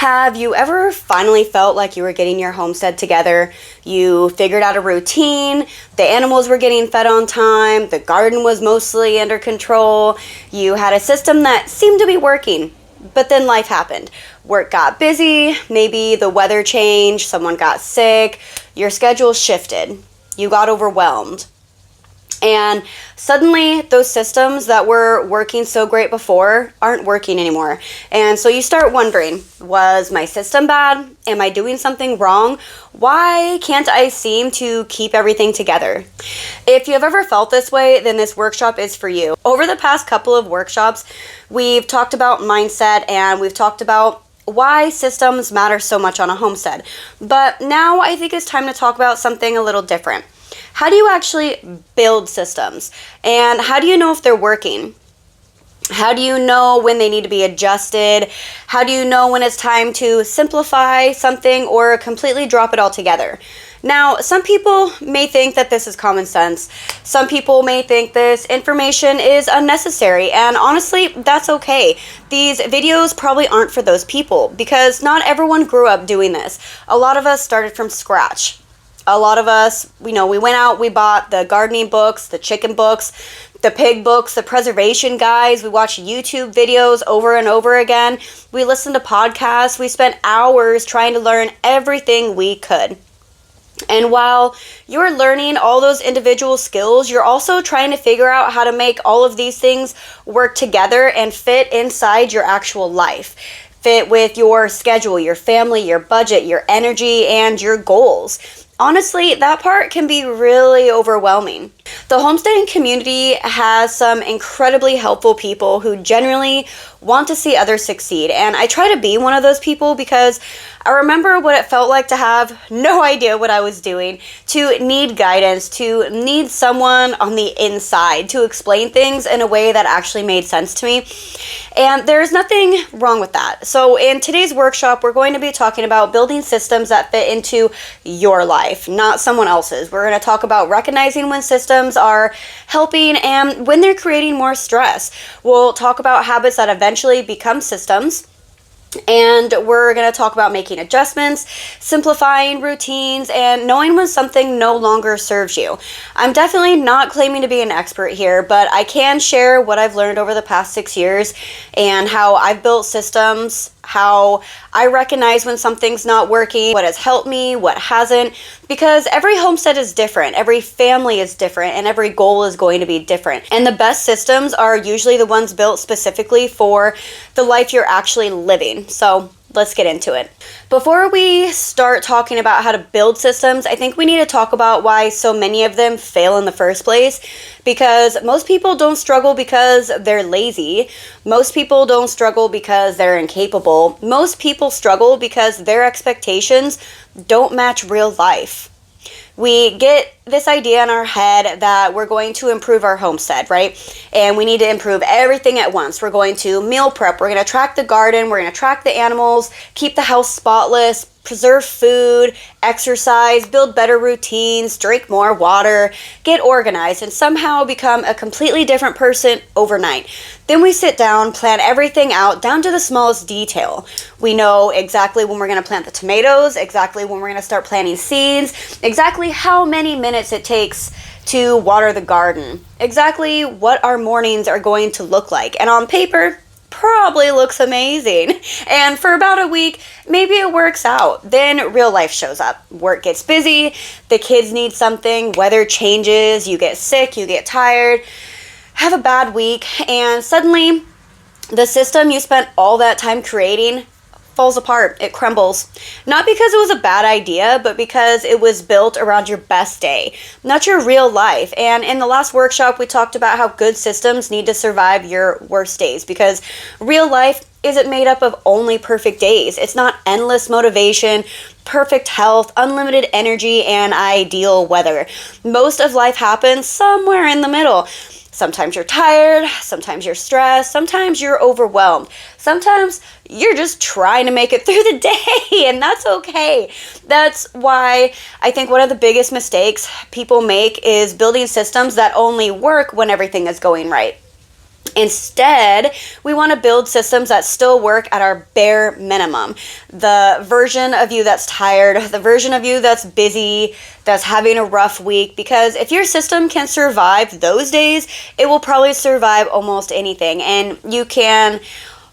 Have you ever finally felt like you were getting your homestead together? You figured out a routine, the animals were getting fed on time, the garden was mostly under control, you had a system that seemed to be working, but then life happened. Work got busy, maybe the weather changed, someone got sick, your schedule shifted, you got overwhelmed. And suddenly those systems that were working so great before aren't working anymore. And so you start wondering, was my system bad? Am I doing something wrong? Why can't I seem to keep everything together? If you have ever felt this way, then this workshop is for you. Over the past couple of workshops, we've talked about mindset and we've talked about why systems matter so much on a homestead. But now I think it's time to talk about something a little different. How do you actually build systems? And how do you know if they're working? How do you know when they need to be adjusted? How do you know when it's time to simplify something or completely drop it all together? Now, some people may think that this is common sense. Some people may think this information is unnecessary, and honestly, that's okay. These videos probably aren't for those people because not everyone grew up doing this. A lot of us started from scratch. A lot of us, we went out, we bought the gardening books, the chicken books, the pig books, the preservation guides. We watched YouTube videos over and over again. We listened to podcasts. We spent hours trying to learn everything we could. And while you're learning all those individual skills, you're also trying to figure out how to make all of these things work together and fit inside your actual life. Fit with your schedule, your family, your budget, your energy, and your goals. Honestly, that part can be really overwhelming. The homesteading community has some incredibly helpful people who genuinely want to see others succeed. And I try to be one of those people because I remember what it felt like to have no idea what I was doing, to need guidance, to need someone on the inside to explain things in a way that actually made sense to me. And there's nothing wrong with that. So in today's workshop, we're going to be talking about building systems that fit into your life, not someone else's. We're going to talk about recognizing when systems are helping and when they're creating more stress. We'll talk about habits that eventually become systems. And we're going to talk about making adjustments, simplifying routines, and knowing when something no longer serves you. I'm definitely not claiming to be an expert here, but I can share what I've learned over the past 6 years and how I've built systems, how I recognize when something's not working, what has helped me, what hasn't, because every homestead is different, every family is different, and every goal is going to be different. And the best systems are usually the ones built specifically for the life you're actually living. So let's get into it. Before we start talking about how to build systems, I think we need to talk about why so many of them fail in the first place. Because most people don't struggle because they're lazy. Most people don't struggle because they're incapable. Most people struggle because their expectations don't match real life. We get this idea in our head that we're going to improve our homestead, right? And we need to improve everything at once. We're going to meal prep. We're going to track the garden. We're going to track the animals, keep the house spotless, preserve food, exercise, build better routines, drink more water, get organized, and somehow become a completely different person overnight. Then we sit down, plan everything out down to the smallest detail. We know exactly when we're going to plant the tomatoes, exactly when we're going to start planting seeds, exactly how many minutes it takes to water the garden, exactly what our mornings are going to look like. And on paper, probably looks amazing. And for about a week, maybe it works out. Then real life shows up. Work gets busy, the kids need something, weather changes, you get sick, you get tired, have a bad week, and suddenly the system you spent all that time creating falls apart. It crumbles. Not because it was a bad idea, but because it was built around your best day, not your real life. And in the last workshop, we talked about how good systems need to survive your worst days, because real life isn't made up of only perfect days. It's not endless motivation, perfect health, unlimited energy, and ideal weather. Most of life happens somewhere in the middle. Sometimes you're tired, sometimes you're stressed, sometimes you're overwhelmed. Sometimes you're just trying to make it through the day, and that's okay. That's why I think one of the biggest mistakes people make is building systems that only work when everything is going right. Instead, we want to build systems that still work at our bare minimum. The version of you that's tired, the version of you that's busy, that's having a rough week, because if your system can survive those days, it will probably survive almost anything. And you can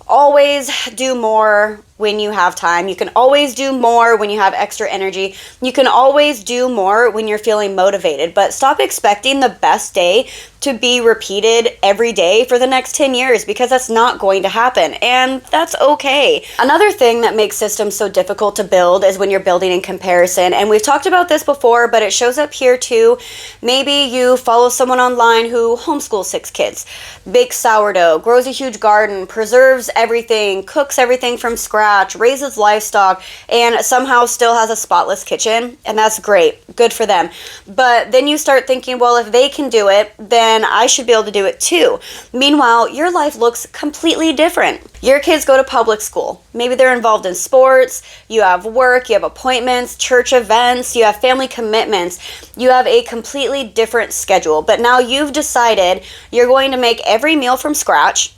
always do more when you have time. You can always do more when you have extra energy. You can always do more when you're feeling motivated. But stop expecting the best day to be repeated every day for the next 10 years, because that's not going to happen, and that's okay. Another thing that makes systems so difficult to build is when you're building in comparison, and we've talked about this before, but it shows up here too. Maybe you follow someone online who homeschools 6 kids, bakes sourdough, grows a huge garden, preserves everything, cooks everything from scratch, raises livestock, and somehow still has a spotless kitchen, and that's great. Good for them. But then you start thinking, well, if they can do it, then I should be able to do it too. Meanwhile, your life looks completely different. Your kids go to public school. Maybe they're involved in sports, you have work, you have appointments, church events, you have family commitments. You have a completely different schedule. But now you've decided you're going to make every meal from scratch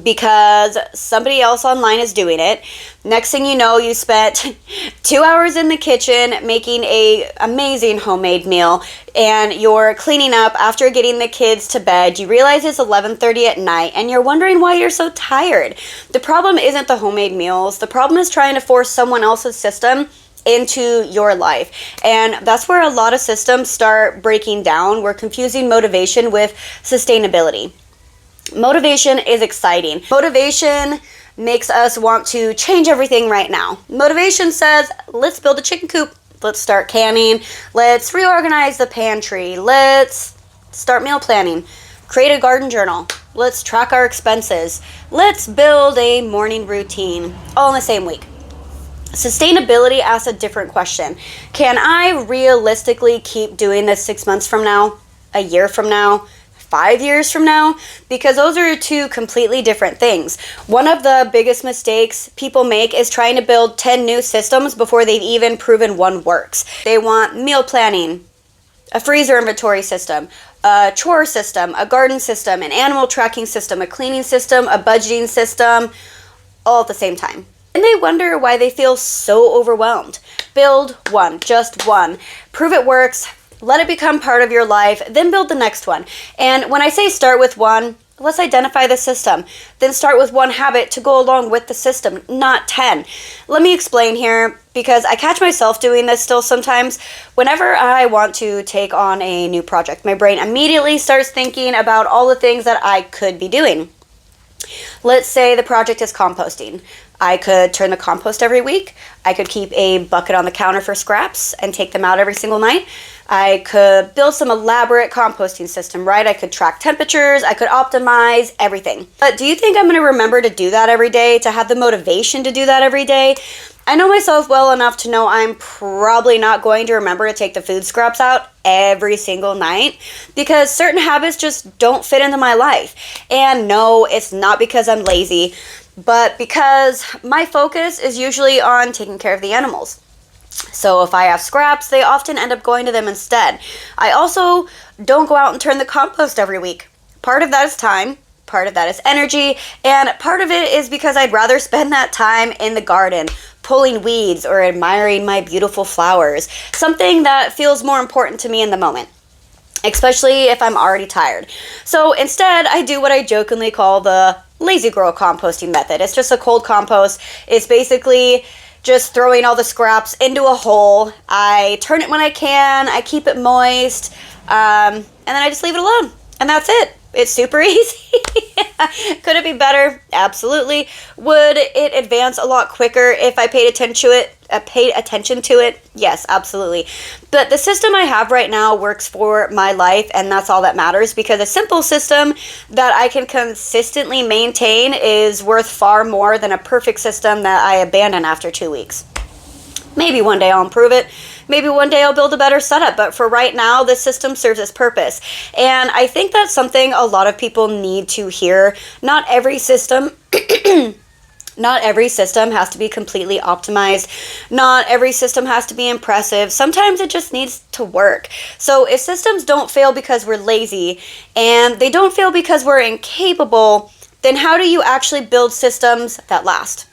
because somebody else online is doing it. Next thing you know, you spent 2 hours in the kitchen making a amazing homemade meal, and you're cleaning up after getting the kids to bed. You realize it's 11:30 at night, and you're wondering why you're so tired. The problem isn't the homemade meals. The problem is trying to force someone else's system into your life. And that's where a lot of systems start breaking down. We're confusing motivation with sustainability. Motivation is exciting. Motivation makes us want to change everything right now. Motivation says, let's build a chicken coop. Let's start canning. Let's reorganize the pantry. Let's start meal planning. Create a garden journal. Let's track our expenses. Let's build a morning routine, all in the same week. Sustainability asks a different question. Can I realistically keep doing this 6 months from now, a year from now, 5 years from now? Because those are two completely different things. One of the biggest mistakes people make is trying to build 10 new systems before they've even proven one works. They want meal planning, a freezer inventory system, a chore system, a garden system, an animal tracking system, a cleaning system, a budgeting system, all at the same time. And they wonder why they feel so overwhelmed. Build one, just one. Prove it works. Let it become part of your life, then build the next one. And when I say start with one, let's identify the system. Then start with one habit to go along with the system, not 10. Let me explain here, because I catch myself doing this still sometimes. Whenever I want to take on a new project, my brain immediately starts thinking about all the things that I could be doing. Let's say the project is composting. I could turn the compost every week. I could keep a bucket on the counter for scraps and take them out every single night. I could build some elaborate composting system, right? I could track temperatures. I could optimize everything. But do you think I'm going to remember to do that every day, to have the motivation to do that every day? I know myself well enough to know I'm probably not going to remember to take the food scraps out every single night, because certain habits just don't fit into my life. And no, it's not because I'm lazy, but because my focus is usually on taking care of the animals. So if I have scraps, they often end up going to them instead. I also don't go out and turn the compost every week. Part of that is time, part of that is energy, and part of it is because I'd rather spend that time in the garden, pulling weeds or admiring my beautiful flowers, something that feels more important to me in the moment, especially if I'm already tired. So instead, I do what I jokingly call the lazy girl composting method. It's just a cold compost. It's basically just throwing all the scraps into a hole. I turn it when I can, I keep it moist, and then I just leave it alone. And that's it. It's super easy. Could it be better? Absolutely. Would it advance a lot quicker if I paid attention to it? Yes, absolutely. But the system I have right now works for my life, and that's all that matters, because a simple system that I can consistently maintain is worth far more than a perfect system that I abandon after 2 weeks. Maybe one day I'll improve it. Maybe one day I'll build a better setup, but for right now, this system serves its purpose. And I think that's something a lot of people need to hear. Not every system Not every system has to be completely optimized. Not every system has to be impressive. Sometimes it just needs to work. So if systems don't fail because we're lazy and they don't fail because we're incapable, then how do you actually build systems that last?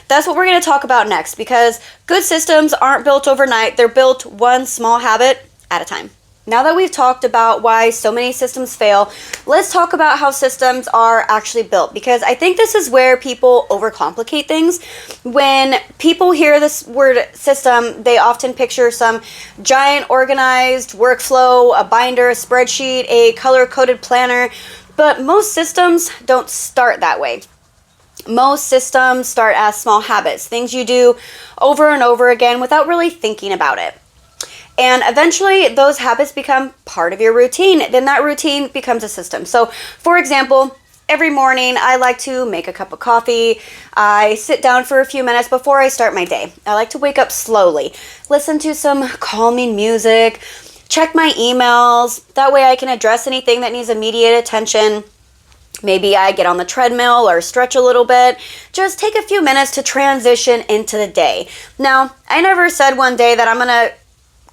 That's what we're going to talk about next, because good systems aren't built overnight. They're built one small habit at a time. Now that we've talked about why so many systems fail, let's talk about how systems are actually built, because I think this is where people overcomplicate things. When people hear this word system, they often picture some giant organized workflow, a binder, a spreadsheet, a color-coded planner, but most systems don't start that way. Most systems start as small habits, things you do over and over again without really thinking about it. And eventually those habits become part of your routine. Then that routine becomes a system. So for example, every morning I like to make a cup of coffee. I sit down for a few minutes before I start my day. I like to wake up slowly, listen to some calming music, check my emails. That way I can address anything that needs immediate attention. Maybe I get on the treadmill or stretch a little bit. Just take a few minutes to transition into the day. Now, I never said one day that I'm going to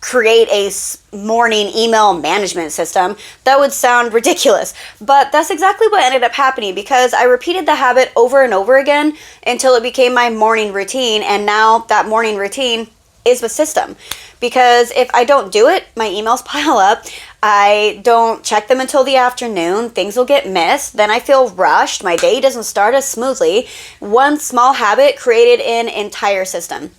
create a morning email management system. That would sound ridiculous, but that's exactly what ended up happening, because I repeated the habit over and over again until it became my morning routine, and now that morning routine is the system. Because if I don't do it, my emails pile up. I don't check them until the afternoon. Things will get missed. Then I feel rushed. My day doesn't start as smoothly. One small habit created an entire system.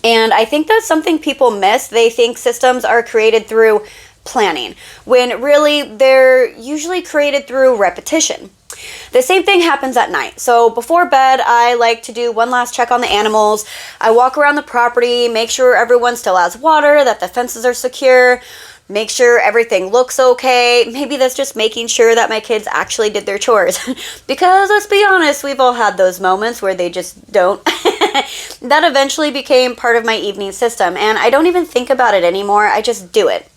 And I think that's something people miss. They think systems are created through planning, when really they're usually created through repetition. The same thing happens at night. So before bed, I like to do one last check on the animals. I walk around the property, make sure everyone still has water, that the fences are secure, make sure everything looks okay. Maybe that's just making sure that my kids actually did their chores. Because let's be honest, we've all had those moments where they just don't. That eventually became part of my evening system, and I don't even think about it anymore. I just do it.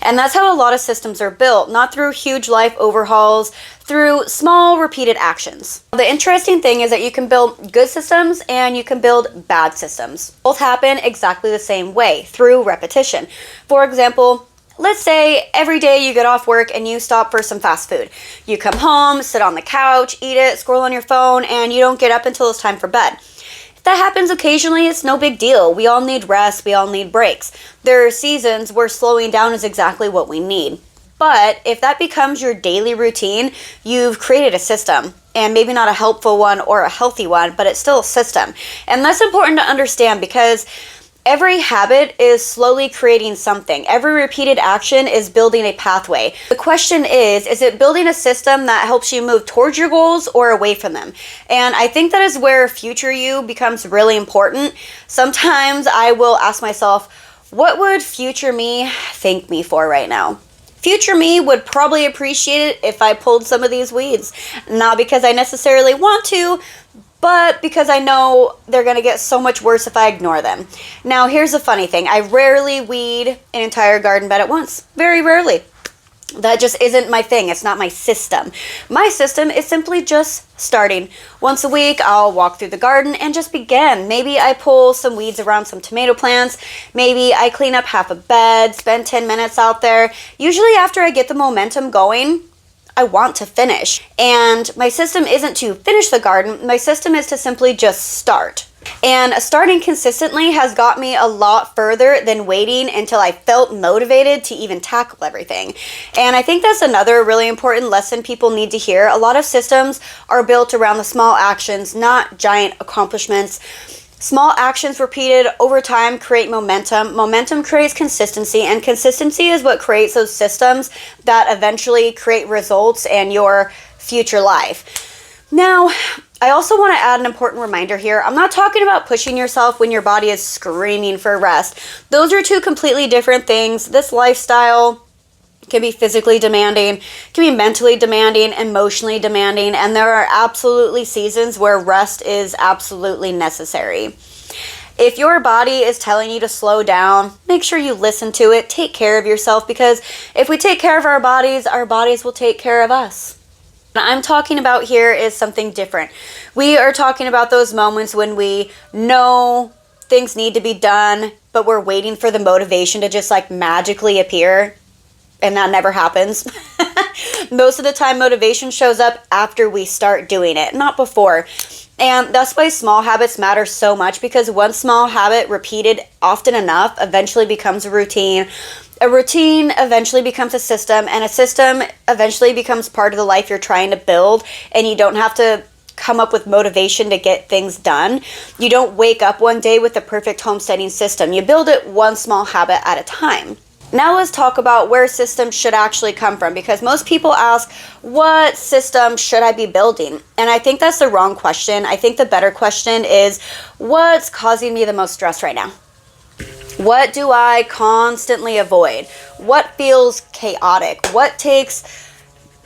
And that's how a lot of systems are built, not through huge life overhauls, through small repeated actions. The interesting thing is that you can build good systems and you can build bad systems. Both happen exactly the same way, through repetition. For example, let's say every day you get off work and you stop for some fast food. You come home, sit on the couch, eat it, scroll on your phone, and you don't get up until it's time for bed. That happens occasionally. It's no big deal. We all need rest. We all need breaks. There are seasons where slowing down is exactly what we need. But if that becomes your daily routine, you've created a system. And maybe not a helpful one or a healthy one, but it's still a system. And that's important to understand, because every habit is slowly creating something. Every repeated action is building a pathway. The question is it building a system that helps you move towards your goals or away from them? And I think that is where future you becomes really important. Sometimes I will ask myself, what would future me thank me for right now? Future me would probably appreciate it if I pulled some of these weeds. Not because I necessarily want to, but because I know they're going to get so much worse if I ignore them. Now, here's the funny thing. I rarely weed an entire garden bed at once. Very rarely. That just isn't my thing. It's not my system. My system is simply just starting. Once a week, I'll walk through the garden and just begin. Maybe I pull some weeds around some tomato plants. Maybe I clean up half a bed, spend 10 minutes out there. Usually after I get the momentum going, I want to finish. And my system isn't to finish the garden. My system is to simply just start. And starting consistently has got me a lot further than waiting until I felt motivated to even tackle everything. And I think that's another really important lesson people need to hear. A lot of systems are built around the small actions, not giant accomplishments. Small actions repeated over time create momentum. Momentum creates consistency, and consistency is what creates those systems that eventually create results in your future life. Now, I also want to add an important reminder here. I'm not talking about pushing yourself when your body is screaming for rest. Those are two completely different things. This lifestyle can be physically demanding, can be mentally demanding, emotionally demanding, and there are absolutely seasons where rest is absolutely necessary. If your body is telling you to slow down, make sure you listen to it. Take care of yourself, because if we take care of our bodies will take care of us. What I'm talking about here is something different. We are talking about those moments when we know things need to be done, but we're waiting for the motivation to just like magically appear, and that never happens. Most of the time, motivation shows up after we start doing it, not before. And that's why small habits matter so much, because one small habit repeated often enough eventually becomes a routine. A routine eventually becomes a system, and a system eventually becomes part of the life you're trying to build, and you don't have to come up with motivation to get things done. You don't wake up one day with the perfect homesteading system. You build it one small habit at a time. Now let's talk about where systems should actually come from, because most people ask, what system should I be building? And I think that's the wrong question. I think the better question is, what's causing me the most stress right now? What do I constantly avoid? What feels chaotic? What takes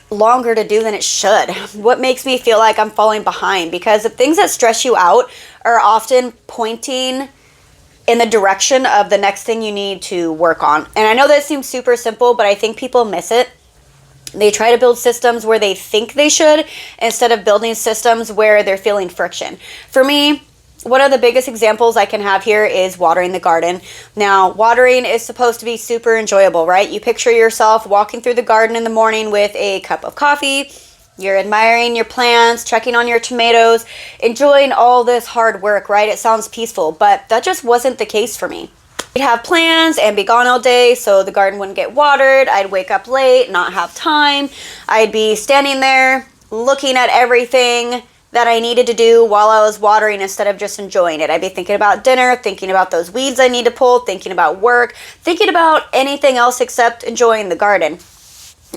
longer to do than it should? What makes me feel like I'm falling behind? Because the things that stress you out are often pointing in the direction of the next thing you need to work on. And I know that seems super simple, but I think people miss it. They try to build systems where they think they should, instead of building systems where they're feeling friction. For me, one of the biggest examples I can have here is watering the garden. Now, watering is supposed to be super enjoyable, right? You picture yourself walking through the garden in the morning with a cup of coffee. You're admiring your plants, checking on your tomatoes, enjoying all this hard work, right? It sounds peaceful, but that just wasn't the case for me. I'd have plans and be gone all day, so the garden wouldn't get watered. I'd wake up late, not have time. I'd be standing there looking at everything that I needed to do while I was watering instead of just enjoying it. I'd be thinking about dinner, thinking about those weeds I need to pull, thinking about work, thinking about anything else except enjoying the garden.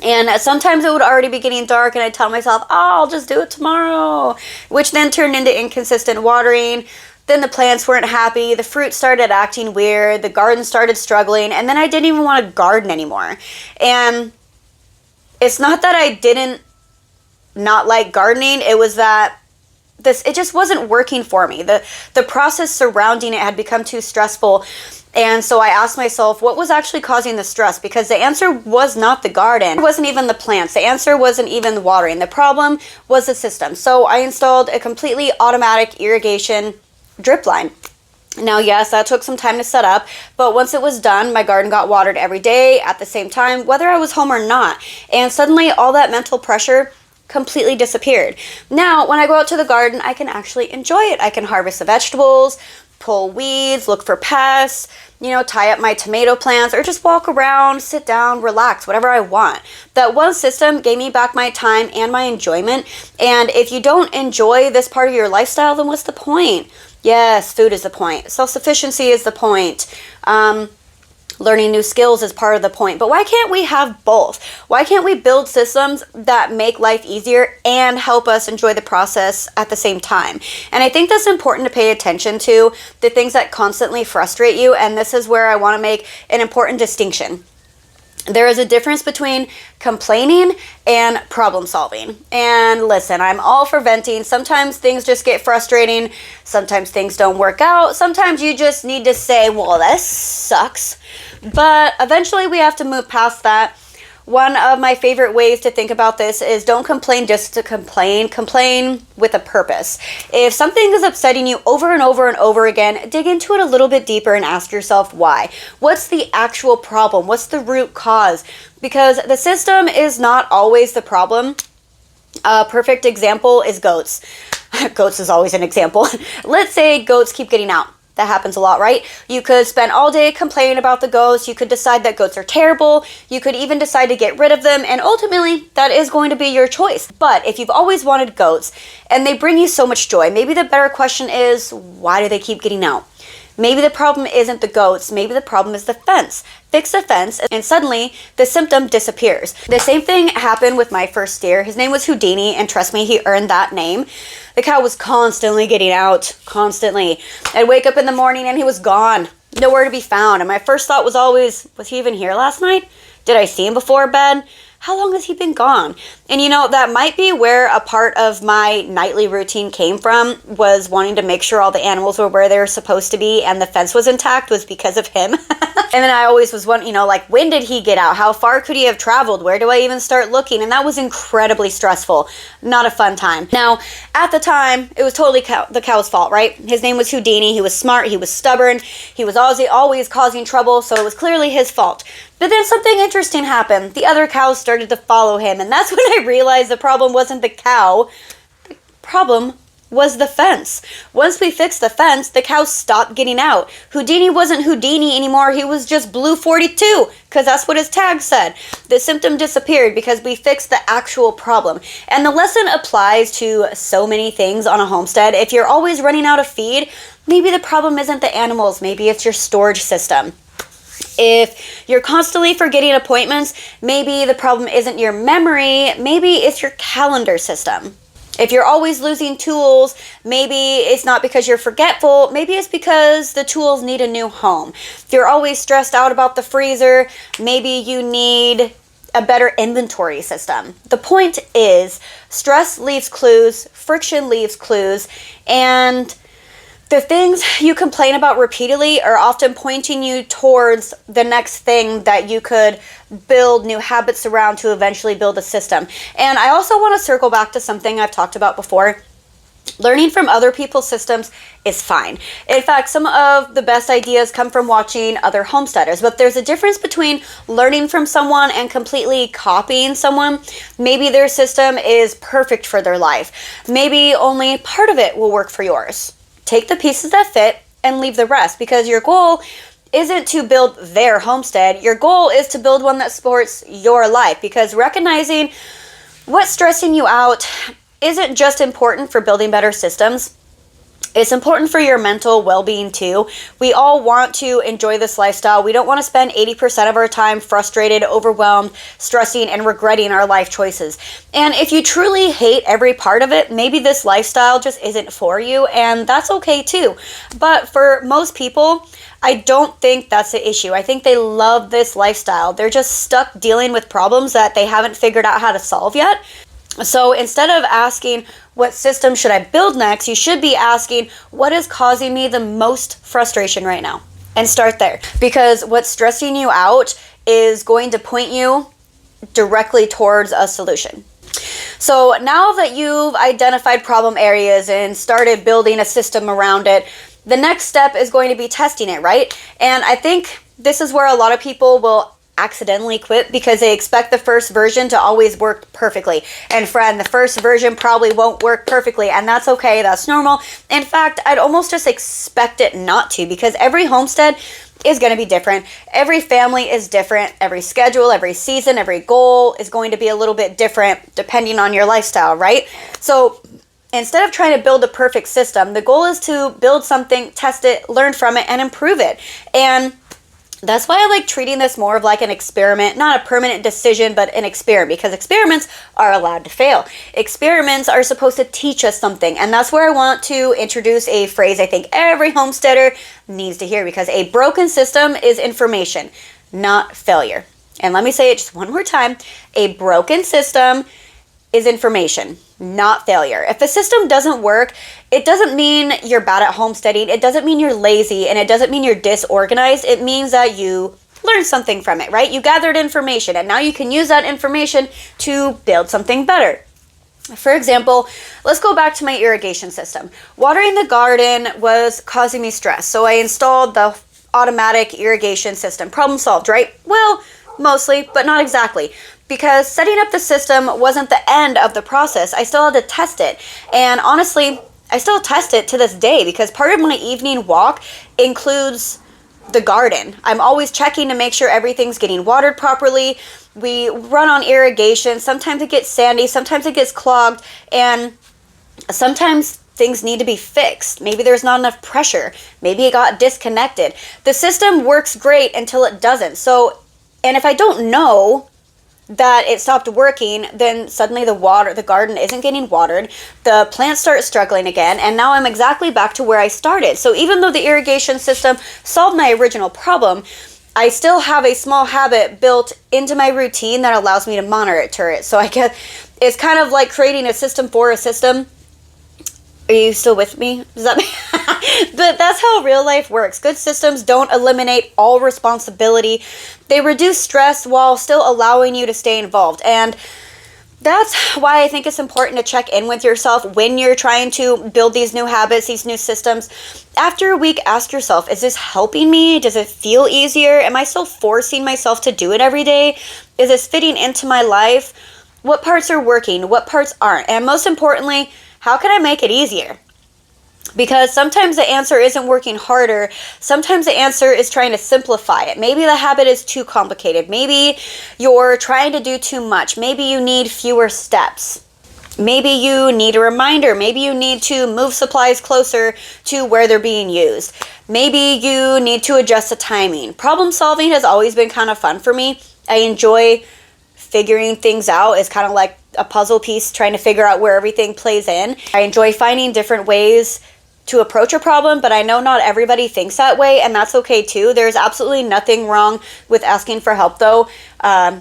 And sometimes it would already be getting dark, and I'd tell myself, I'll just do it tomorrow, which then turned into inconsistent watering. Then the plants weren't happy, the fruit started acting weird, the garden started struggling, and then I didn't even want to garden anymore. And it's not that I didn't not like gardening, it was that it just wasn't working for me. The process surrounding it had become too stressful. And so I asked myself, what was actually causing the stress? Because the answer was not the garden. It wasn't even the plants. The answer wasn't even the watering. The problem was the system. So I installed a completely automatic irrigation drip line. Now, yes, that took some time to set up, but once it was done, my garden got watered every day at the same time, whether I was home or not. And suddenly all that mental pressure completely disappeared. Now, when I go out to the garden, I can actually enjoy it. I can harvest the vegetables, pull weeds, look for pests, tie up my tomato plants, or just walk around, sit down, relax, whatever I want. That one system gave me back my time and my enjoyment. And if you don't enjoy this part of your lifestyle, then what's the point? Yes, food is the point. Self-sufficiency is the point. Learning new skills is part of the point. But why can't we have both? Why can't we build systems that make life easier and help us enjoy the process at the same time? And I think that's important to pay attention to, the things that constantly frustrate you. And this is where I want to make an important distinction. There is a difference between complaining and problem solving. And listen, I'm all for venting. Sometimes things just get frustrating. Sometimes things don't work out. Sometimes you just need to say, well, this sucks. But eventually we have to move past that. One of my favorite ways to think about this is don't complain just to complain. Complain with a purpose. If something is upsetting you over and over and over again, dig into it a little bit deeper and ask yourself why. What's the actual problem? What's the root cause? Because the system is not always the problem. A perfect example is goats. Goats is always an example. Let's say goats keep getting out. That happens a lot, right? You could spend all day complaining about the goats. You could decide that goats are terrible. You could even decide to get rid of them. And ultimately, that is going to be your choice. But if you've always wanted goats and they bring you so much joy, maybe the better question is, why do they keep getting out? Maybe the problem isn't the goats. Maybe the problem is the fence. Fix the fence and suddenly the symptom disappears. The same thing happened with my first steer. His name was Houdini, and trust me, he earned that name. The cow was constantly getting out, constantly. I'd wake up in the morning and he was gone, nowhere to be found. And my first thought was always, was he even here last night? Did I see him before bed? How long has he been gone? And that might be where a part of my nightly routine came from, was wanting to make sure all the animals were where they were supposed to be and the fence was intact, was because of him. And then I always was wondering, like, when did he get out? How far could he have traveled? Where do I even start looking? And that was incredibly stressful. Not a fun time. Now, at the time, it was totally the cow's fault, right? His name was Houdini. He was smart. He was stubborn. He was always causing trouble. So it was clearly his fault. But then something interesting happened. The other cows started to follow him. And that's when I realized the problem wasn't the cow. The problem was the fence. Once we fixed the fence, the cows stopped getting out. Houdini wasn't Houdini anymore. He was just Blue 42, because that's what his tag said. The symptom disappeared because we fixed the actual problem. And the lesson applies to so many things on a homestead. If you're always running out of feed, maybe the problem isn't the animals. Maybe it's your storage system. If you're constantly forgetting appointments, maybe the problem isn't your memory. Maybe it's your calendar system. If you're always losing tools, maybe it's not because you're forgetful. Maybe it's because the tools need a new home. If you're always stressed out about the freezer, maybe you need a better inventory system. The point is, stress leaves clues, friction leaves clues, and the things you complain about repeatedly are often pointing you towards the next thing that you could build new habits around to eventually build a system. And I also want to circle back to something I've talked about before. Learning from other people's systems is fine. In fact, some of the best ideas come from watching other homesteaders, but there's a difference between learning from someone and completely copying someone. Maybe their system is perfect for their life. Maybe only part of it will work for yours. Take the pieces that fit and leave the rest, because your goal isn't to build their homestead. Your goal is to build one that supports your life, because recognizing what's stressing you out isn't just important for building better systems. It's important for your mental well-being too. We all want to enjoy this lifestyle. We don't want to spend 80% of our time frustrated, overwhelmed, stressing, and regretting our life choices. And if you truly hate every part of it, maybe this lifestyle just isn't for you, and that's okay too. But for most people, I don't think that's the issue. I think they love this lifestyle. They're just stuck dealing with problems that they haven't figured out how to solve yet. So instead of asking, what system should I build next, you should be asking, what is causing me the most frustration right now? And start there. Because what's stressing you out is going to point you directly towards a solution. So now that you've identified problem areas and started building a system around it, the next step is going to be testing it, right? And I think this is where a lot of people will accidentally quit, because they expect the first version to always work perfectly. And friend, the first version probably won't work perfectly, and that's okay. That's normal. In fact, I'd almost just expect it not to, because every homestead is going to be different. Every family is different. Every schedule, every season, every goal is going to be a little bit different depending on your lifestyle, right? So instead of trying to build a perfect system, the goal is to build something, test it, learn from it, and improve it. And that's why I like treating this more of like an experiment, not a permanent decision, but an experiment, because experiments are allowed to fail. Experiments are supposed to teach us something, and that's where I want to introduce a phrase I think every homesteader needs to hear, because a broken system is information, not failure. And let me say it just one more time. A broken system is information, not failure. If a system doesn't work, it doesn't mean you're bad at homesteading. It doesn't mean you're lazy, and it doesn't mean you're disorganized. It means that you learned something from it, right? You gathered information, and now you can use that information to build something better. For example, let's go back to my irrigation system. Watering the garden was causing me stress, so I installed the automatic irrigation system. Problem solved, right? Well, mostly, but not exactly. Because setting up the system wasn't the end of the process. I still had to test it. And honestly, I still test it to this day, because part of my evening walk includes the garden. I'm always checking to make sure everything's getting watered properly. We run on irrigation. Sometimes it gets sandy, sometimes it gets clogged, and sometimes things need to be fixed. Maybe there's not enough pressure. Maybe it got disconnected. The system works great until it doesn't. And if I don't know that it stopped working, then suddenly the garden isn't getting watered, the plants start struggling again, and now I'm exactly back to where I started. So even though the irrigation system solved my original problem, I still have a small habit built into my routine that allows me to monitor it. So I guess it's kind of like creating a system for a system. Are you still with me? Does that But that's how real life works. Good systems don't eliminate all responsibility. They reduce stress while still allowing you to stay involved. And that's why I think it's important to check in with yourself when you're trying to build these new habits, these new systems. After a week, ask yourself, is this helping me? Does it feel easier? Am I still forcing myself to do it every day? Is this fitting into my life? What parts are working? What parts aren't? And most importantly, how can I make it easier? Because sometimes the answer isn't working harder. Sometimes the answer is trying to simplify it. Maybe the habit is too complicated. Maybe you're trying to do too much. Maybe you need fewer steps. Maybe you need a reminder. Maybe you need to move supplies closer to where they're being used. Maybe you need to adjust the timing. Problem solving has always been kind of fun for me. I enjoy figuring things out. It's kind of like a puzzle piece, trying to figure out where everything plays in. I enjoy finding different ways to approach a problem, but I know not everybody thinks that way, and that's okay too. There's absolutely nothing wrong with asking for help though.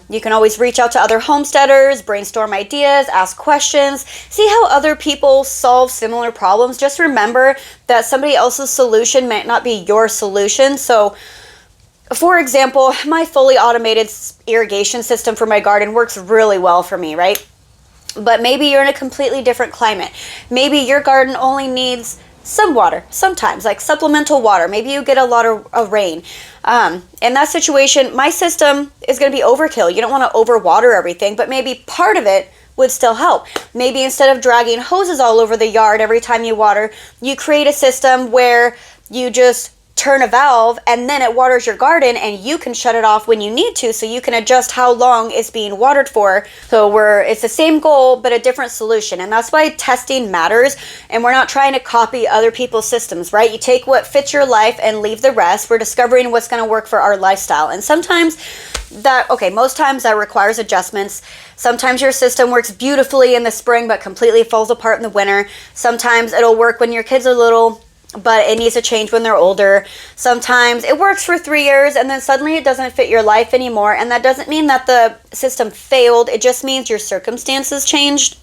You can always reach out to other homesteaders, brainstorm ideas, ask questions, see how other people solve similar problems. Just remember that somebody else's solution might not be your solution. So for example, my fully automated irrigation system for my garden works really well for me, right? But maybe you're in a completely different climate. Maybe your garden only needs some water sometimes, like supplemental water. Maybe you get a lot of rain. In that situation, my system is going to be overkill. You don't want to overwater everything, but maybe part of it would still help. Maybe instead of dragging hoses all over the yard every time you water, you create a system where you just turn a valve and then it waters your garden, and you can shut it off when you need to, so you can adjust how long it's being watered for. So it's the same goal but a different solution. And that's why testing matters, and we're not trying to copy other people's systems, right? You take what fits your life and leave the rest. We're discovering what's going to work for our lifestyle, and sometimes most times that requires adjustments. Sometimes your system works beautifully in the spring but completely falls apart in the winter. Sometimes it'll work when your kids are little, but it needs to change when they're older. Sometimes it works for 3 years and then suddenly it doesn't fit your life anymore. And that doesn't mean that the system failed. It just means your circumstances changed,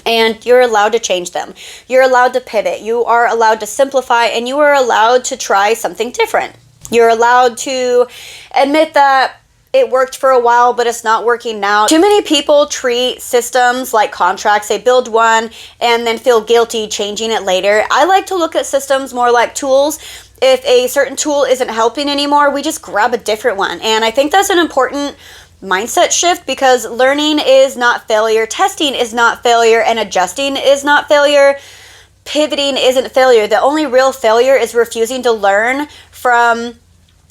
and you're allowed to change them. You're allowed to pivot. You are allowed to simplify, and you are allowed to try something different. You're allowed to admit that it worked for a while, but it's not working now. Too many people treat systems like contracts. They build one and then feel guilty changing it later. I like to look at systems more like tools. If a certain tool isn't helping anymore, we just grab a different one. And I think that's an important mindset shift, because learning is not failure, testing is not failure, and adjusting is not failure. Pivoting isn't failure. The only real failure is refusing to learn from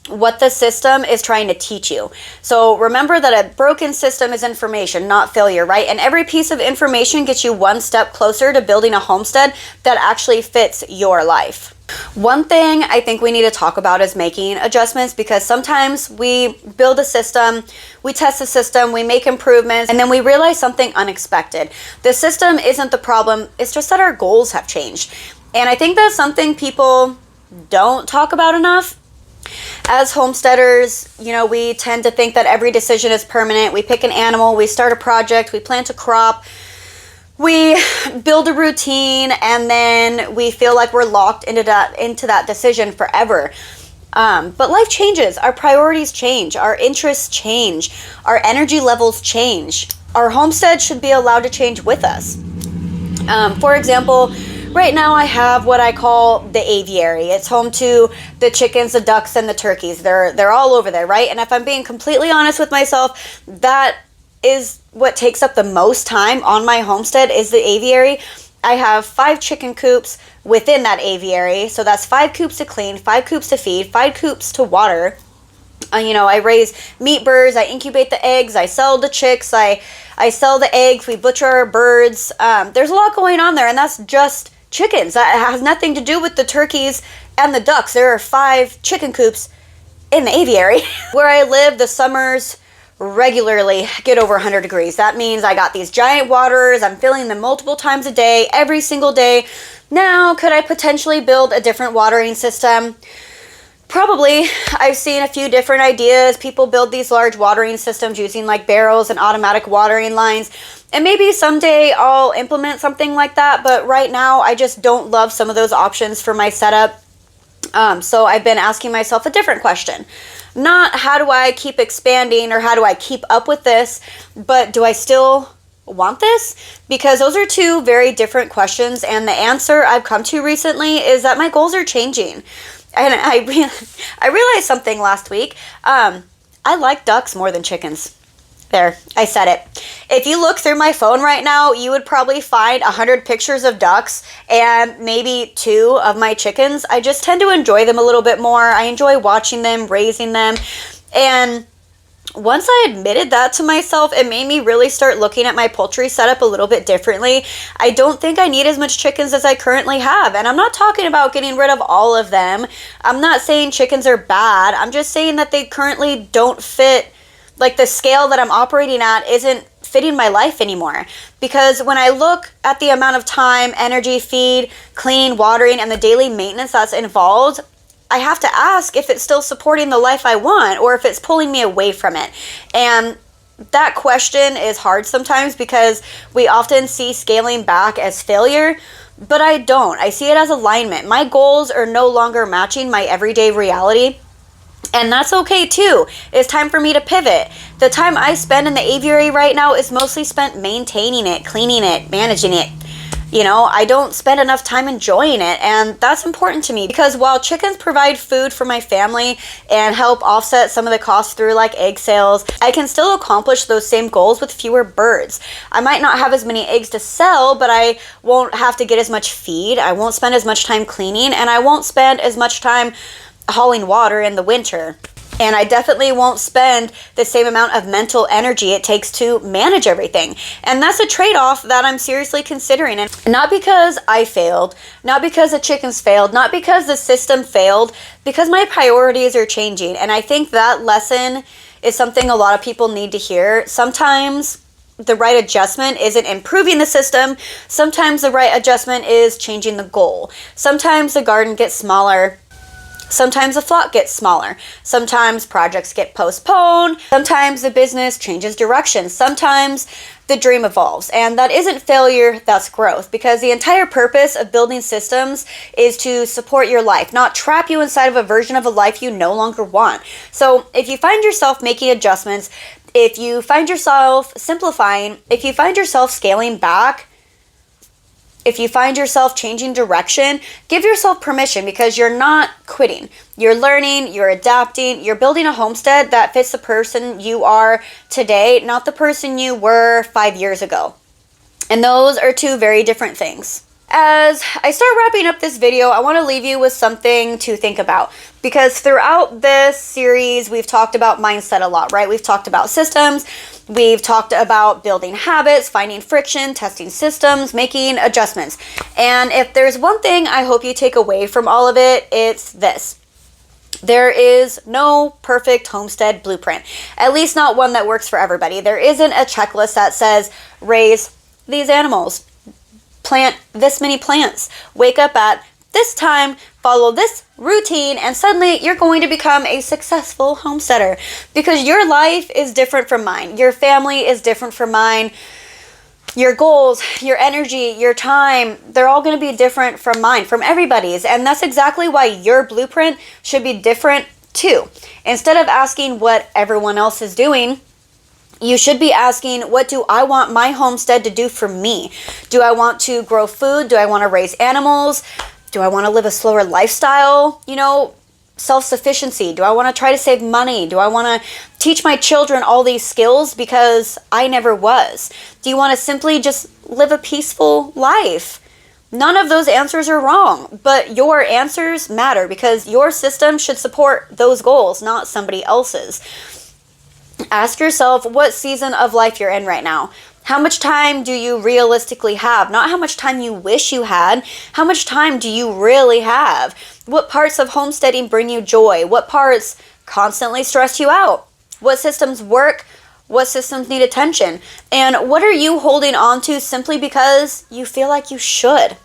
what the system is trying to teach you. So remember that a broken system is information, not failure, right? And every piece of information gets you one step closer to building a homestead that actually fits your life. One thing I think we need to talk about is making adjustments, because sometimes we build a system, we test the system, we make improvements, and then we realize something unexpected. The system isn't the problem, it's just that our goals have changed. And I think that's something people don't talk about enough. As homesteaders, we tend to think that every decision is permanent. We pick an animal, we start a project, we plant a crop, we build a routine, and then we feel like we're locked into that decision forever. But life changes, our priorities change, our interests change, our energy levels change. Our homestead should be allowed to change with us. For example, right now I have what I call the aviary. It's home to the chickens, the ducks, and the turkeys. They're all over there, right? And if I'm being completely honest with myself, that is what takes up the most time on my homestead, is the aviary. I have 5 chicken coops within that aviary. So that's 5 coops to clean, 5 coops to feed, 5 coops to water. I raise meat birds, I incubate the eggs, I sell the chicks, I sell the eggs, we butcher our birds. There's a lot going on there, and that's just chickens. That has nothing to do with the turkeys and the ducks. There are 5 chicken coops in the aviary. Where I live, the summers regularly get over 100 degrees. That means I got these giant waterers. I'm filling them multiple times a day, every single day. Now, could I potentially build a different watering system? Probably. I've seen a few different ideas. People build these large watering systems using like barrels and automatic watering lines. And maybe someday I'll implement something like that. But right now, I just don't love some of those options for my setup. So I've been asking myself a different question. Not how do I keep expanding or how do I keep up with this, but do I still want this? Because those are two very different questions. And the answer I've come to recently is that my goals are changing. And I realized something last week. I like ducks more than chickens. There, I said it. If you look through my phone right now, you would probably find 100 pictures of ducks and maybe 2 of my chickens. I just tend to enjoy them a little bit more. I enjoy watching them, raising them. And once I admitted that to myself, it made me really start looking at my poultry setup a little bit differently. I don't think I need as much chickens as I currently have. And I'm not talking about getting rid of all of them. I'm not saying chickens are bad. I'm just saying that they currently don't fit. Like the scale that I'm operating at isn't fitting my life anymore. Because when I look at the amount of time, energy, feed, cleaning, watering, and the daily maintenance that's involved, I have to ask if it's still supporting the life I want or if it's pulling me away from it. And that question is hard sometimes because we often see scaling back as failure, but I don't. I see it as alignment. My goals are no longer matching my everyday reality. And that's okay too. It's time for me to pivot. The time I spend in the aviary right now is mostly spent maintaining it, cleaning it, managing it. You know, I don't spend enough time enjoying it, and that's important to me because while chickens provide food for my family and help offset some of the costs through like egg sales, I can still accomplish those same goals with fewer birds. I might not have as many eggs to sell, but I won't have to get as much feed. I won't spend as much time cleaning, and I won't spend as much time hauling water in the winter. And I definitely won't spend the same amount of mental energy it takes to manage everything. And that's a trade-off that I'm seriously considering. And not because I failed, not because the chickens failed, not because the system failed, because my priorities are changing. And I think that lesson is something a lot of people need to hear. Sometimes the right adjustment isn't improving the system. Sometimes the right adjustment is changing the goal. Sometimes the garden gets smaller. Sometimes the flock gets smaller. Sometimes projects get postponed. Sometimes the business changes direction. Sometimes the dream evolves. And that isn't failure, that's growth. Because the entire purpose of building systems is to support your life, not trap you inside of a version of a life you no longer want. So if you find yourself making adjustments, if you find yourself simplifying, if you find yourself scaling back, if you find yourself changing direction, give yourself permission because you're not quitting. You're learning, you're adapting, you're building a homestead that fits the person you are today, not the person you were 5 years ago. And those are two very different things. As I start wrapping up this video, I want to leave you with something to think about. Because throughout this series, we've talked about mindset a lot, right? We've talked about systems. We've talked about building habits, finding friction, testing systems, making adjustments. And if there's one thing I hope you take away from all of it, it's this. There is no perfect homestead blueprint, at least not one that works for everybody. There isn't a checklist that says, raise these animals, plant this many plants, wake up at this time, follow this routine, and suddenly you're going to become a successful homesteader. Because your life is different from mine. Your family is different from mine. Your goals, your energy, your time, they're all going to be different from mine, from everybody's. And that's exactly why your blueprint should be different too. Instead of asking what everyone else is doing, you should be asking, what do I want my homestead to do for me? Do I want to grow food? Do I want to raise animals? Do I want to live a slower lifestyle? You know, self-sufficiency. Do I want to try to save money? Do I want to teach my children all these skills because I never was? Do you want to simply just live a peaceful life? None of those answers are wrong, but your answers matter because your system should support those goals, not somebody else's. Ask yourself what season of life you're in right now. How much time do you realistically have? Not how much time you wish you had. How much time do you really have? What parts of homesteading bring you joy? What parts constantly stress you out? What systems work? What systems need attention? And what are you holding on to simply because you feel like you should?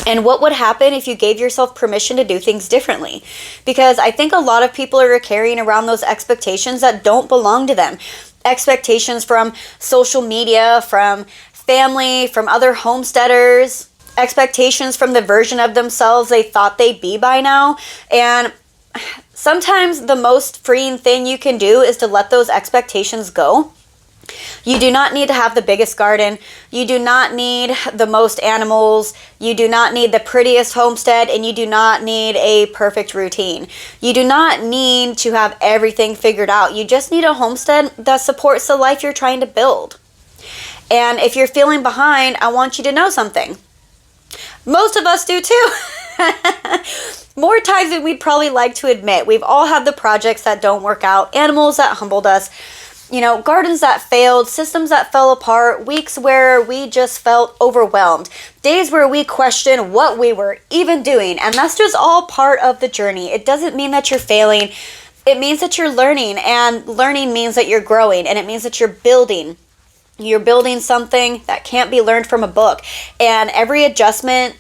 And what would happen if you gave yourself permission to do things differently? Because I think a lot of people are carrying around those expectations that don't belong to them. Expectations from social media, from family, from other homesteaders, expectations from the version of themselves they thought they'd be by now. And sometimes the most freeing thing you can do is to let those expectations go. You do not need to have the biggest garden. You do not need the most animals. You do not need the prettiest homestead, and you do not need a perfect routine. You do not need to have everything figured out. You just need a homestead that supports the life you're trying to build. And if you're feeling behind, I want you to know something. Most of us do too. More times than we'd probably like to admit. We've all had the projects that don't work out, animals that humbled us, gardens that failed, systems that fell apart, weeks where we just felt overwhelmed, days where we questioned what we were even doing. And that's just all part of the journey. It doesn't mean that you're failing. It means that you're learning, and learning means that you're growing, and it means that you're building. You're building something that can't be learned from a book. And every adjustment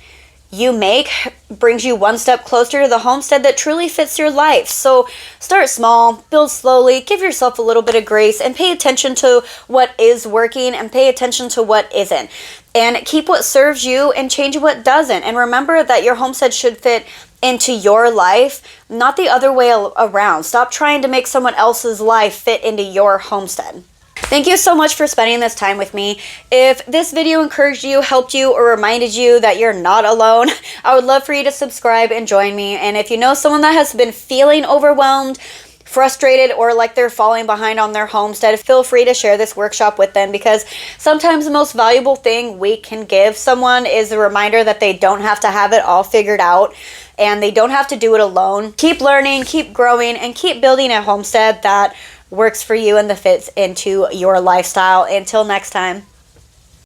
you make brings you one step closer to the homestead that truly fits your life. So start small, build slowly, give yourself a little bit of grace, and pay attention to what is working and pay attention to what isn't. And keep what serves you and change what doesn't. And remember that your homestead should fit into your life, not the other way around. Stop trying to make someone else's life fit into your homestead. Thank you so much for spending this time with me. If this video encouraged you, helped you, or reminded you that you're not alone, I would love for you to subscribe and join me. And if you know someone that has been feeling overwhelmed, frustrated, or like they're falling behind on their homestead, feel free to share this workshop with them, because sometimes the most valuable thing we can give someone is a reminder that they don't have to have it all figured out and they don't have to do it alone. Keep learning, keep growing, and keep building a homestead that works for you and that fits into your lifestyle. Until next time.